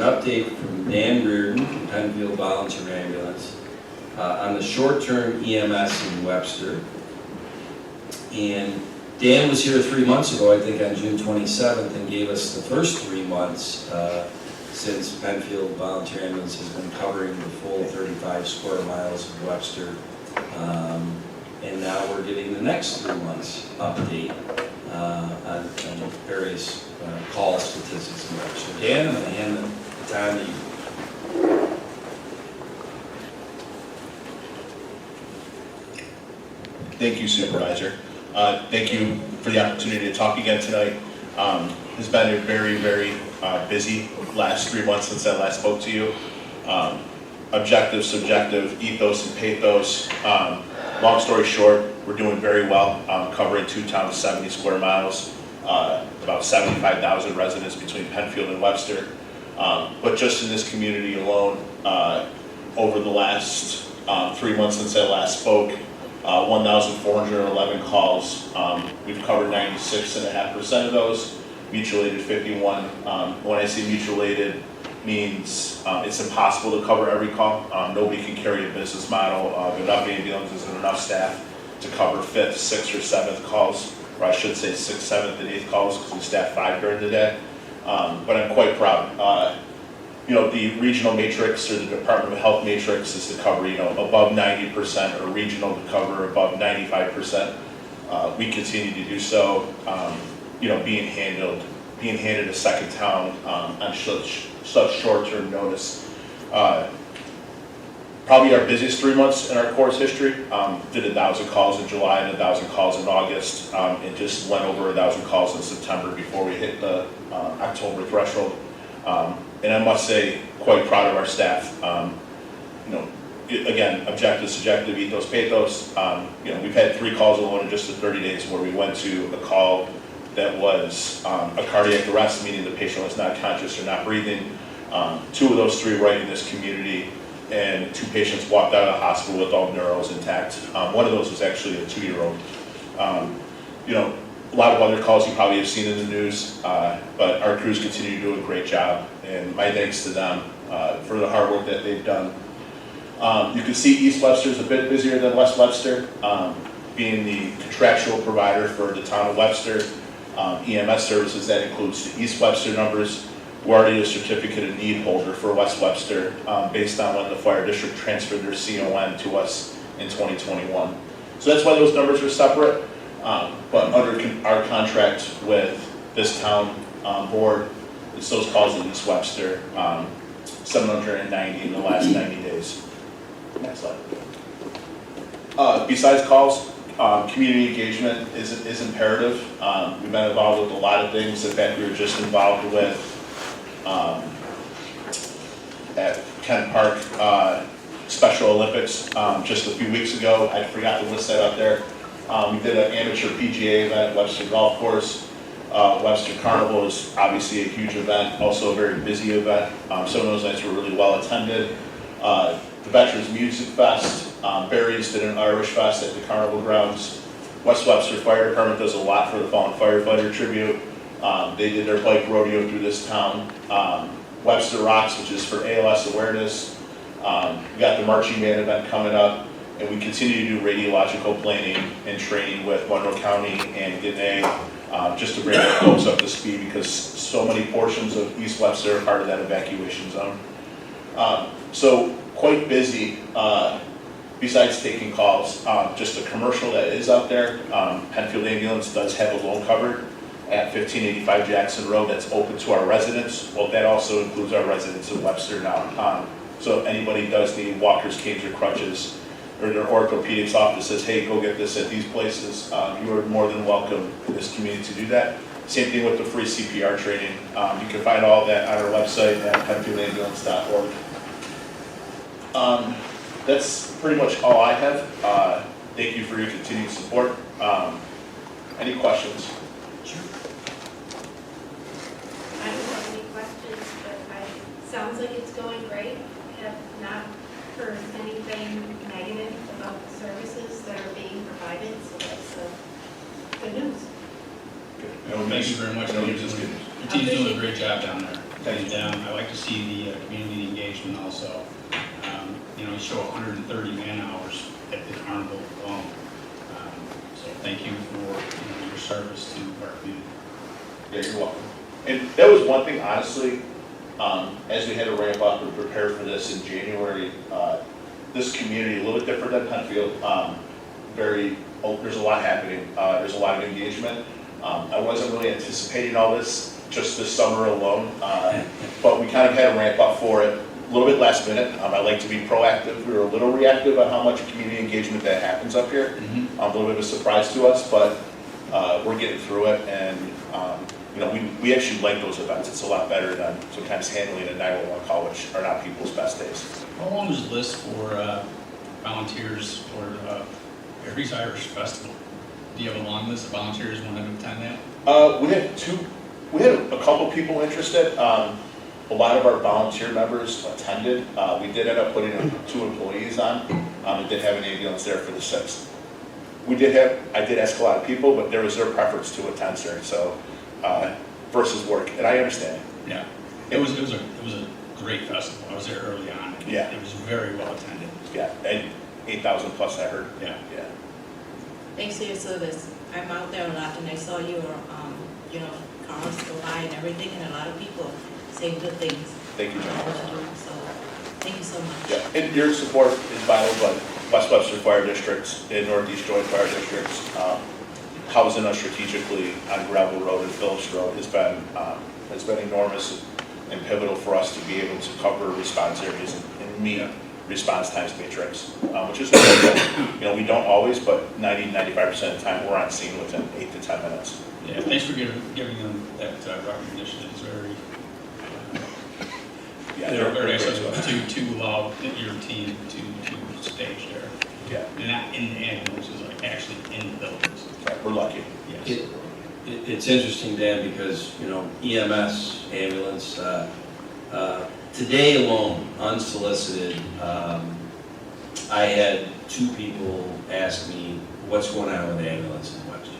update from Dan Reardon from Penfield Volunteer Ambulance on the short-term EMS in Webster. And Dan was here 3 months ago, I think on June 27th, and gave us the first 3 months since Penfield Volunteer Ambulance has been covering the full 35 square miles of Webster. And now we're getting the next 3 months update on various call statistics and such. So Dan, I'm going to hand the time to you. Thank you, Supervisor. Thank you for the opportunity to talk again tonight. It's been a very, very busy last 3 months since I last spoke to you. Objective, subjective, ethos, and pathos. Long story short, we're doing very well, covering 2 towns, 70 square miles, about 75,000 residents between Penfield and Webster. But just in this community alone, over the last 3 months since I last spoke, 1,411 calls. We've covered 96.5% of those, mutual aided 51. When I say mutual aided, means it's impossible to cover every call. Nobody can carry a business model of enough ambulances and enough staff to cover 5th, 6th, or 7th calls, or I should say 6th, 7th, and 8th calls, because we staff 5 during the day. But I'm quite proud. The regional matrix or the Department of Health matrix is to cover, above 90%, or regional to cover above 95%. We continue to do so, being handed a second town on such short-term notice. Probably our busiest 3 months in our course history. Did 1,000 calls in July and 1,000 calls in August, and just went over 1,000 calls in September before we hit the October threshold. And I must say, quite proud of our staff. Again, objective, subjective, ethos, pathos. We've had 3 calls alone in just the 30 days where we went to a call that was a cardiac arrest, meaning the patient was not conscious or not breathing. 2 of those 3 right in this community, and 2 patients walked out of the hospital with all neuros intact. One of those was actually a 2-year-old. A lot of other calls you probably have seen in the news, but our crews continue to do a great job, and my thanks to them for the hard work that they've done. You can see East Webster is a bit busier than West Webster, being the contractual provider for the town of Webster. EMS services, that includes the East Webster numbers. We're already a certificate of need holder for West Webster based on when the fire district transferred their CON to us in 2021. So that's why those numbers are separate. But under our contract with this town board, it's those calls in East Webster, 790 in the last 90 days. Next slide. Besides calls, community engagement is imperative. We've been involved with a lot of things. In fact, we were just involved with at Kent Park Special Olympics just a few weeks ago. I forgot to list that up there. We did an amateur PGA event at Webster Golf Course. Webster Carnival is obviously a huge event, also a very busy event. Some of those nights were really well attended. The Veterans Music Fest, Barry's did an Irish Fest at the Carnival grounds. West Webster Fire Department does a lot for the fallen firefighter tribute. They did their bike rodeo through this town. Webster Rocks, which is for ALS awareness. We got the marching band event coming up. And we continue to do radiological planning and training with Monroe County and Gannett, just to bring folks up to speed, because so many portions of East Webster are part of that evacuation zone. So quite busy, besides taking calls. Just a commercial that is out there. Penfield Ambulance does have a loan covered at 1585 Jackson Road that's open to our residents. Well, that also includes our residents of Webster now. So if anybody does need walkers, canes, or crutches, or their orthopedics office says, hey, go get this at these places, you are more than welcome in this community to do that. Same thing with the free CPR training. You can find all that on our website at penfieldambulance.org. That's pretty much all I have. Thank you for your continued support. Any questions? Sure. I don't have any questions, but it sounds like it's going great. I have not heard anything negative about the services that are being provided, so that's good news. Thank you very much. Your team's doing a great job down there. And I like to see the community engagement also. You show 130 man hours at the carnival alone. So thank you for your service to our community. Yeah, you're welcome. And that was one thing, honestly, as we had to ramp up and prepare for this in January, this community, a little bit different than Penfield, there's a lot happening. There's a lot of engagement. I wasn't really anticipating all this just this summer alone, but we kind of had to ramp up for it a little bit last minute. I like to be proactive. We were a little reactive on how much community engagement that happens up here. A little bit of a surprise to us, but we're getting through it, and we actually like those events. It's a lot better than sometimes handling a 911 call, which are not people's best days. How long is the list for volunteers for Harry's Irish Festival? Do you have a long list of volunteers wanting to attend that? We had a couple people interested. A lot of our volunteer members attended. We did end up putting 2 employees on. We did have an ambulance there for the 6th. I did ask a lot of people, but there was their preference to attend, sir. So versus work, and I understand. Yeah, it was a great festival. I was there early on. Yeah, it was very well attended. Yeah, and 8,000 plus, I heard. Yeah. Thanks for your service. I'm out there a lot, and I saw your, cars go by and everything, and a lot of people saying good things. Thank you, John. So, thank you so much. Yeah, and your support is vital, but West Webster Fire Districts and Northeast Joint Fire Districts, housing us strategically on Gravel Road and Phillips Road has been enormous and pivotal for us to be able to cover response areas and meet response times matrix, which is we don't always, but 90-95% of the time we're on scene within 8 to 10 minutes. Yeah, thanks for giving them that recognition. It's very they're very excited to allow your team to stage there. Yeah, and not in the ambulances, like actually in the buildings. Right, we're lucky. Yes. It's interesting, Dan, because EMS, ambulance, today alone, unsolicited, I had 2 people ask me what's going on with the ambulance in Webster.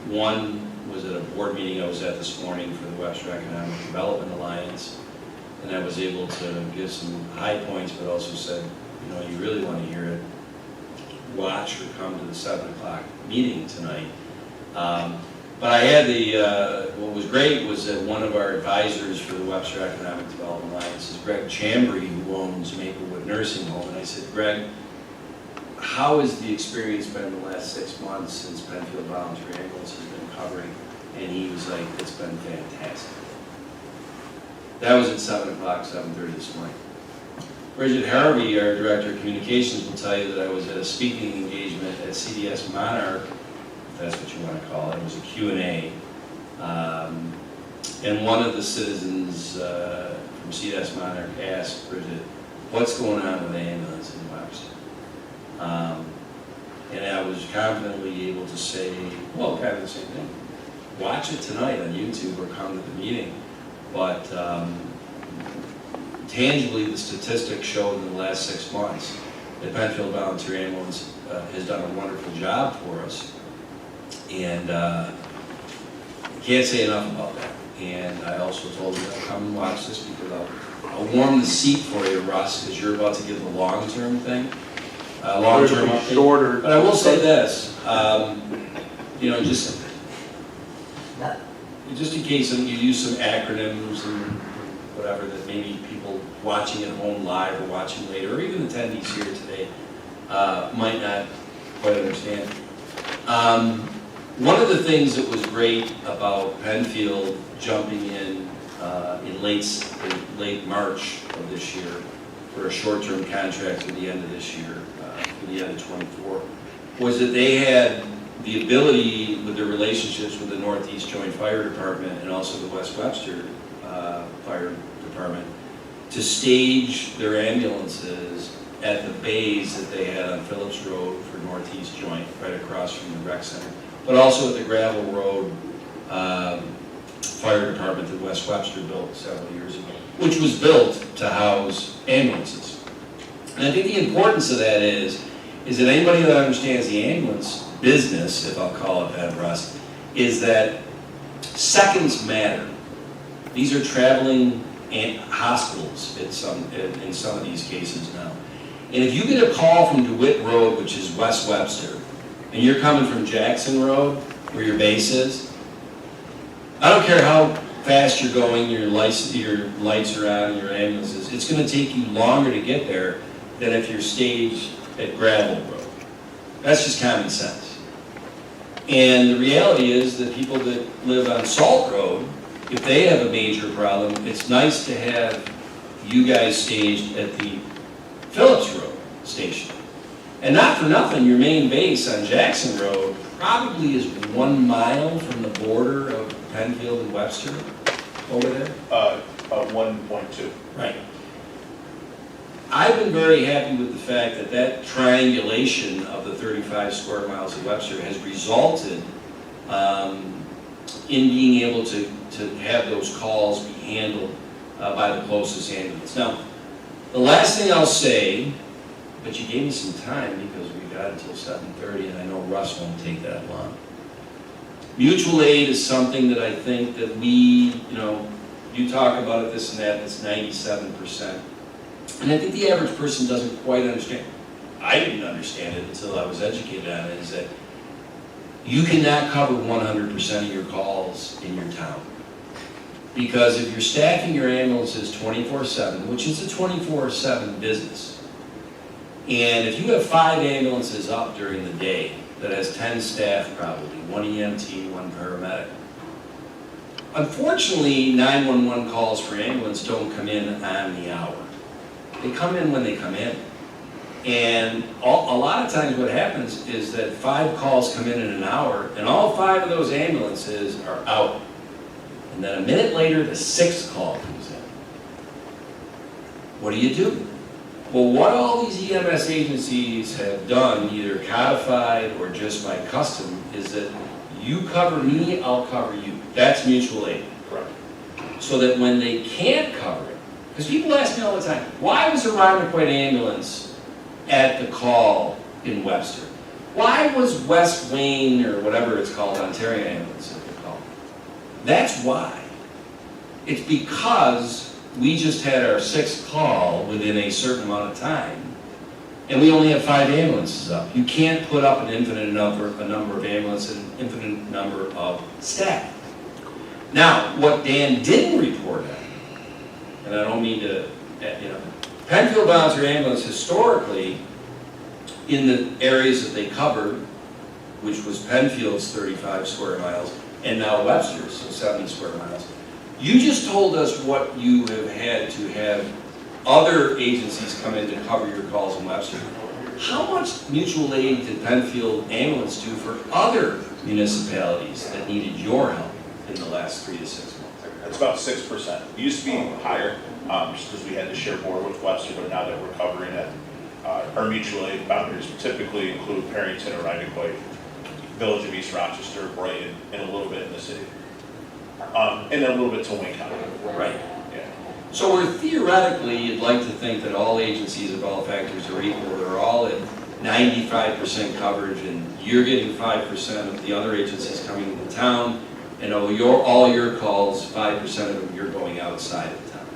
One was at a board meeting I was at this morning for the Webster Economic Development Alliance, and I was able to give some high points, but also said, you really want to hear it, watch or come to the 7 o'clock meeting tonight. But I had what was great was that one of our advisors for the Webster Economic Development Alliance is Greg Chambry, who owns Maplewood Nursing Home. And I said, Greg, how has the experience been the last 6 months since Penfield Volunteer Ambulance has been covering? And he was like, it's been fantastic. That was at 7 o'clock, 7:30 this morning. Bridget Harvey, our Director of Communications, will tell you that I was at a speaking engagement at CDS Monarch, if that's what you want to call it. It was a Q&A. And one of the citizens from CDS Monarch asked Bridget, what's going on with the ambulance in Webster? And I was confidently able to say, well, kind of the same thing. Watch it tonight on YouTube or come to the meeting. But tangibly, the statistics showed in the last 6 months that Penfield Volunteer Ambulance has done a wonderful job for us. And can't say enough about that. And I also told you, come and watch this because I'll warm the seat for you, Russ, because you're about to give the long-term thing. Long-term update. Shorter. But I will say this, just in case you use some acronyms and whatever that maybe people watching at home live or watching later, or even attendees here today, might not quite understand. One of the things that was great about Penfield jumping in late March of this year for a short-term contract to the end of this year, for the end of 24, was that they had the ability with their relationships with the Northeast Joint Fire Department and also the West Webster Fire Department to stage their ambulances at the bays that they had on Phillips Road for Northeast Joint, right across from the rec center, but also at the Gravel Road Fire Department that West Webster built several years ago, which was built to house ambulances. And I think the importance of that is that anybody that understands the ambulance business, if I'll call it that, Russ, is that seconds matter. These are traveling hospitals in some of these cases now. And if you get a call from DeWitt Road, which is West Webster, and you're coming from Jackson Road, where your base is, I don't care how fast you're going, your lights are on, your ambulances, it's gonna take you longer to get there than if you're staged at Gravel Road. That's just common sense. And the reality is that people that live on Salt Road, if they have a major problem, it's nice to have you guys staged at the Phillips Road station. And not for nothing, your main base on Jackson Road probably is 1 mile from the border of Penfield and Webster over there. 1.2. Right. I've been very happy with the fact that that triangulation of the 35 square miles of Webster has resulted in being able to have those calls be handled by the closest ambulance. Now, the last thing I'll say, but you gave me some time because we got until 7:30 and I know Russ won't take that long. Mutual aid is something that I think that we, you talk about it, this and that, it's 97%. And I think the average person doesn't quite understand. I didn't understand it until I was educated on it, is that you cannot cover 100% of your calls in your town. Because if you're staffing your ambulances 24/7, which is a 24/7 business, and if you have 5 ambulances up during the day that has 10 staff probably, 1 EMT, 1 paramedic, unfortunately 911 calls for ambulance don't come in on the hour. They come in when they come in. And a lot of times what happens is that 5 calls come in an hour, and all 5 of those ambulances are out. And then a minute later, the 6th call comes in. What do? Well, what all these EMS agencies have done, either codified or just by custom, is that you cover me, I'll cover you. That's mutual aid. Correct. So that when they can't cover it, because people ask me all the time, why was a Ramaquoit ambulance at the call in Webster? Why was West Wayne, or whatever it's called, Ontario ambulance at the call? That's why. It's because we just had our 6th call within a certain amount of time, and we only have 5 ambulances up. You can't put up an infinite number of ambulances and an infinite number of staff. Now, what Dan didn't report on, and I don't mean to, Penfield Volunteer Ambulance historically, in the areas that they covered, which was Penfield's 35 square miles, and now Webster's, so 70 square miles. You just told us what you have had to have other agencies come in to cover your calls in Webster. How much mutual aid did Penfield Ambulance do for other municipalities that needed your help in the last 3 to 6 months? It's about 6%. It used to be higher, just because we had to share board with Webster, but now that we're covering it, our mutual aid boundaries typically include Perryton or Ramaquoit, Village of East Rochester, Brighton, and a little bit in the city. And then a little bit to Wayne County. Right. Yeah. So we're theoretically, you'd like to think that all agencies of all factors are equal, they're all at 95% coverage, and you're getting 5% of the other agencies coming into town, and all your calls, 5% of them, you're going outside of town.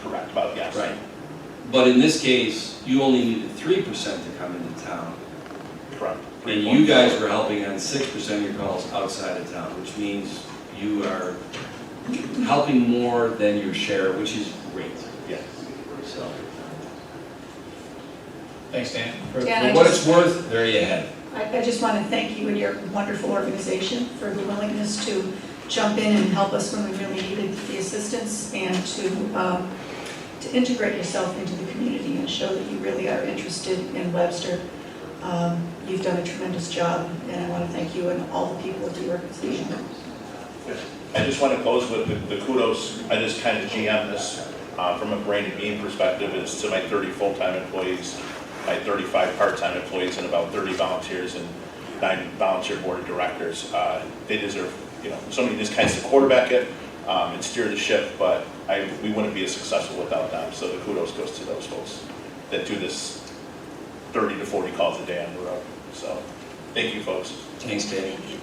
Correct, about yes. Right. But in this case, you only needed 3% to come into town, Correct. and you guys were helping on 6% of your calls outside of town, which means you are helping more than your share, which is great. Yes. So, Thanks, Dan. for Dan, what it's worth, there you have it. I just want to thank you and your wonderful organization for the willingness to jump in and help us when we really needed the assistance, and to integrate yourself into the community and show that you really are interested in Webster. You've done a tremendous job, and I want to thank you and all the people of the organization. I just want to close with the kudos. I just kind of GM this from a brain and bean perspective, is to my 30 full-time employees, my 35 part-time employees, and about 30 volunteers and 9 volunteer board of directors. They deserve, somebody just kind of quarterback it and steer the ship, but we wouldn't be as successful without them. So the kudos goes to those folks that do this 30 to 40 calls a day on the road. So thank you, folks. Thanks, Dave. Thank you.